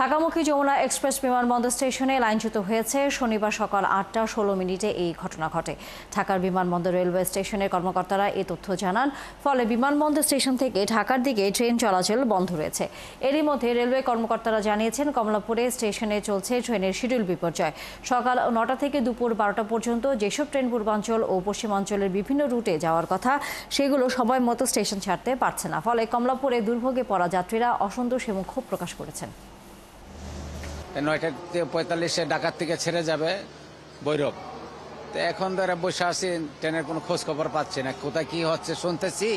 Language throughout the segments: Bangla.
ঢাকামুখী যমুনা এক্সপ্রেস বিমানবন্দর স্টেশনে লাইনচ্যুত হয়েছে। শনিবার সকাল ৮টা ১৬ এই ঘটনা ঘটে। ঢাকার বিমানবন্দর রেলওয়ে স্টেশনের কর্মকর্তারা এ তথ্য জানান। ফলে বিমানবন্দর স্টেশন থেকে ঢাকার দিকে ট্রেন চলাচল বন্ধ রয়েছে। এরই মধ্যে রেলওয়ে কর্মকর্তারা জানিয়েছেন, কমলাপুরে স্টেশনে চলছে ট্রেনের শিডিউল বিপর্যয়। সকাল ৯টা থেকে দুপুর ১২টা পর্যন্ত যেসব ট্রেন পূর্বাঞ্চল ও পশ্চিমাঞ্চলের বিভিন্ন রুটে যাওয়ার কথা, সেগুলো সময় মতো স্টেশন ছাড়তে পারছে না। ফলে কমলাপুরে দুর্ভোগে পড়া যাত্রীরা অসন্তোষ এবং ক্ষোভ প্রকাশ করেছেন। ৯টা ৪৫ ঢাকার থেকে ছেড়ে যাবে ভৈরব। তো এখন ধরে বসে আছি, ট্রেনের কোনো খোঁজ খবর পাচ্ছি না। কোথায় কি হচ্ছে শুনতেছি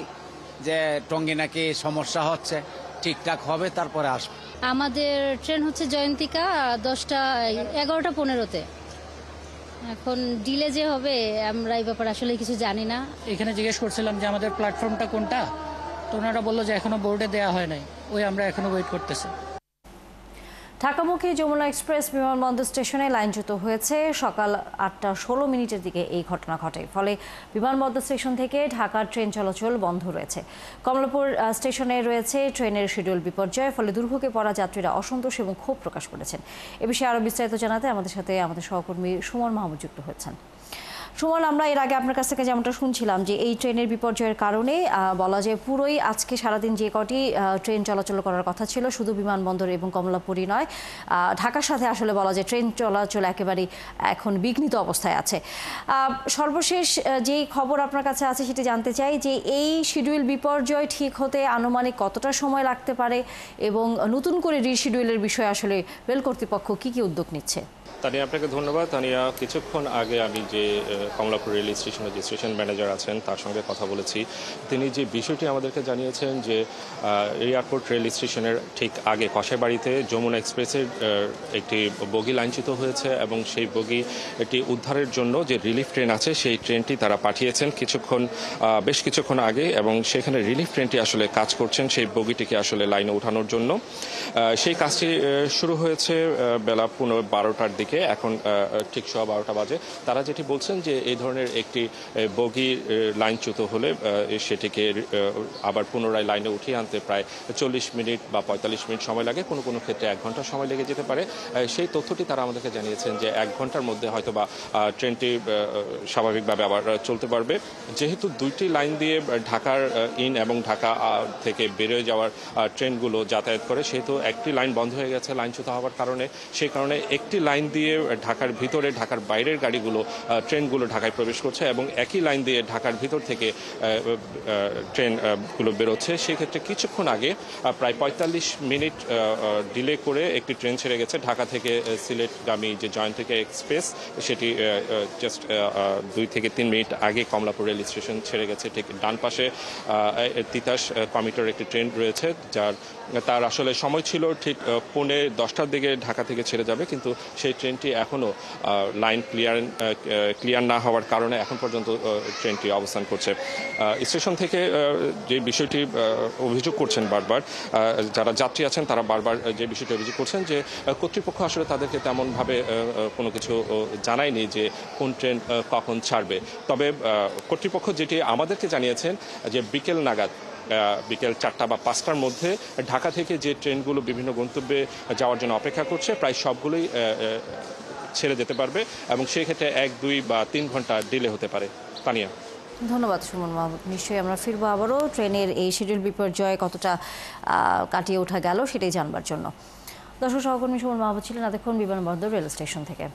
যে টঙ্গী নাকি সমস্যা হচ্ছে, ঠিকঠাক হবে তারপরে আসবে। আমাদের ট্রেন হচ্ছে জয়ন্তিকা 11টা 15-তে। এখন ডিলে যে হবে আমরা এই ব্যাপারে আসলে কিছু জানি না। এখানে জিজ্ঞেস করছিলাম যে আমাদের প্ল্যাটফর্মটা কোনটা, তো ওনারা বললো যে এখনো বোর্ডে দেওয়া হয় নাই, আমরা এখনো ওয়েট করতেছি। ঢাকামুখী যমুনা এক্সপ্রেস বিমানবন্দর স্টেশনে লাইনচ্যুত হয়েছে। সকাল ৮টা ১৬ এই ঘটনা ঘটে। ফলে বিমানবন্দর স্টেশন থেকে ঢাকার ট্রেন চলাচল বন্ধ রয়েছে। কমলাপুর স্টেশনে রয়েছে ট্রেনের শিডিউল বিপর্যয়। ফলে দুর্ভোগে পড়া যাত্রীরা অসন্তোষ এবং ক্ষোভ প্রকাশ করেছেন। এ বিষয়ে আরও বিস্তারিত জানাতে আমাদের সাথে আমাদের সহকর্মী সুমন মাহমুদ যুক্ত হয়েছেন। সুমন, আমরা এর আগে আপনার কাছ থেকে যেমনটা শুনছিলাম যে এই ট্রেনের বিপর্যয়ের কারণে বলা যায় পুরোই আজকে সারাদিন যে কটি ট্রেন চলাচল করার কথা ছিল, শুধু বিমানবন্দর এবং কমলাপুরই নয়, ঢাকার সাথে আসলে বলা যায় ট্রেন চলাচল একেবারেই এখন বিঘ্নিত অবস্থায় আছে। সর্বশেষ যেই খবর আপনার কাছে আছে সেটি জানতে চাই যে এই শিডিউল বিপর্যয় ঠিক হতে আনুমানিক কতটা সময় লাগতে পারে এবং নতুন করে রিশিডিউলের বিষয়ে আসলে রেল কর্তৃপক্ষ কী উদ্যোগ নিচ্ছে? তানিয়া, আপনাকে ধন্যবাদ। তানিয়া, কিছুক্ষণ আগে আমি যে কমলাপুর রেল স্টেশনের যে স্টেশন ম্যানেজার আছেন তার সঙ্গে কথা বলেছি। তিনি যে বিষয়টি আমাদেরকে জানিয়েছেন যে এয়ারপোর্ট রেল স্টেশনের ঠিক আগে কসাইবাড়িতে যমুনা এক্সপ্রেসের একটি বগি লাইনচ্যুত হয়েছে এবং সেই বগি একটি উদ্ধারের জন্য যে রিলিফ ট্রেন আছে সেই ট্রেনটি তারা পাঠিয়েছেন বেশ কিছুক্ষণ আগে, এবং সেখানে রিলিফ ট্রেনটি আসলে কাজ করছেন সেই বগিটিকে আসলে লাইনে ওঠানোর জন্য। সেই কাজটি শুরু হয়েছে বেলা 12টার দিকে। এখন ঠিক 12:15 বাজে। তারা যেটি বলছেন যে এই ধরনের একটি বগি লাইনচ্যুত হলে সেটিকে আবার পুনরায় লাইনে উঠিয়ে আনতে প্রায় 40 মিনিট বা 45 মিনিট সময় লাগে, কোনো কোনো ক্ষেত্রে 1 ঘন্টা সময় লেগে যেতে পারে। সেই তথ্যটি তারা আমাদেরকে জানিয়েছেন যে 1 ঘন্টার মধ্যে হয়তো বা ট্রেনটি স্বাভাবিকভাবে আবার চলতে পারবে। যেহেতু দুইটি লাইন দিয়ে ঢাকার ইন এবং ঢাকা থেকে বেরোয় যাওয়ার ট্রেনগুলো যাতায়াত করে, সেহেতু একটি লাইন বন্ধ হয়ে গেছে লাইনচ্যুত হওয়ার কারণে। সেই কারণে একটি লাইন দিয়ে ঢাকার ভিতরে ঢাকার বাইরের গাড়িগুলো ট্রেনগুলো ঢাকায় প্রবেশ করছে এবং একই লাইন দিয়ে ঢাকার ভিতর থেকে ট্রেনগুলো বেরোচ্ছে। সেক্ষেত্রে কিছুক্ষণ আগে প্রায় 45 মিনিট ডিলে করে একটি ট্রেন ছেড়ে গেছে ঢাকা থেকে সিলেটগামী যে জয়ন্তিকা এক্সপ্রেস, সেটি জাস্ট 2 থেকে 3 মিনিট আগে কমলাপুর রেল স্টেশন ছেড়ে গেছে। ঠিক ডান পাশে তিতাস কমিউটার একটি ট্রেন রয়েছে, তার আসলে সময় ছিল ঠিক 10:15 দিকে ঢাকা থেকে ছেড়ে যাবে, কিন্তু সেই ট্রেনটি এখনও লাইন ক্লিয়ার না হওয়ার কারণে এখন পর্যন্ত ট্রেনটি অবস্থান করছে। স্টেশন থেকে যে বিষয়টি অভিযোগ করছেন বারবার যারা যাত্রী আছেন, তারা বারবার যে বিষয়টি অভিযোগ করছেন যে কর্তৃপক্ষ আসলে তাদেরকে তেমনভাবে কোনো কিছু জানায়নি যে কোন ট্রেন কখন ছাড়বে। তবে কর্তৃপক্ষ যেটি আমাদেরকে জানিয়েছেন যে বিকেল 4টা বা 5টার মধ্যে ঢাকা থেকে যে ট্রেনগুলো বিভিন্ন গন্তব্যে যাওয়ার জন্য অপেক্ষা করছে প্রায় সবগুলোই ছেড়ে যেতে পারবে এবং সেই ক্ষেত্রে 1, 2 বা 3 ঘন্টা ডিলে হতে পারে। তানিয়া, ধন্যবাদ সুমন মাহমুদ। নিশ্চয়ই আমরা ফিরবো আবারও ট্রেনের এই শিডিউল বিপর্যয় কতটা কাটিয়ে ওঠা গেল সেটাই জানবার জন্য। দর্শক, সহকর্মী সুমন মাহমুদ ছিলেন এতক্ষণ বিমানবন্দর রেল স্টেশন থেকে।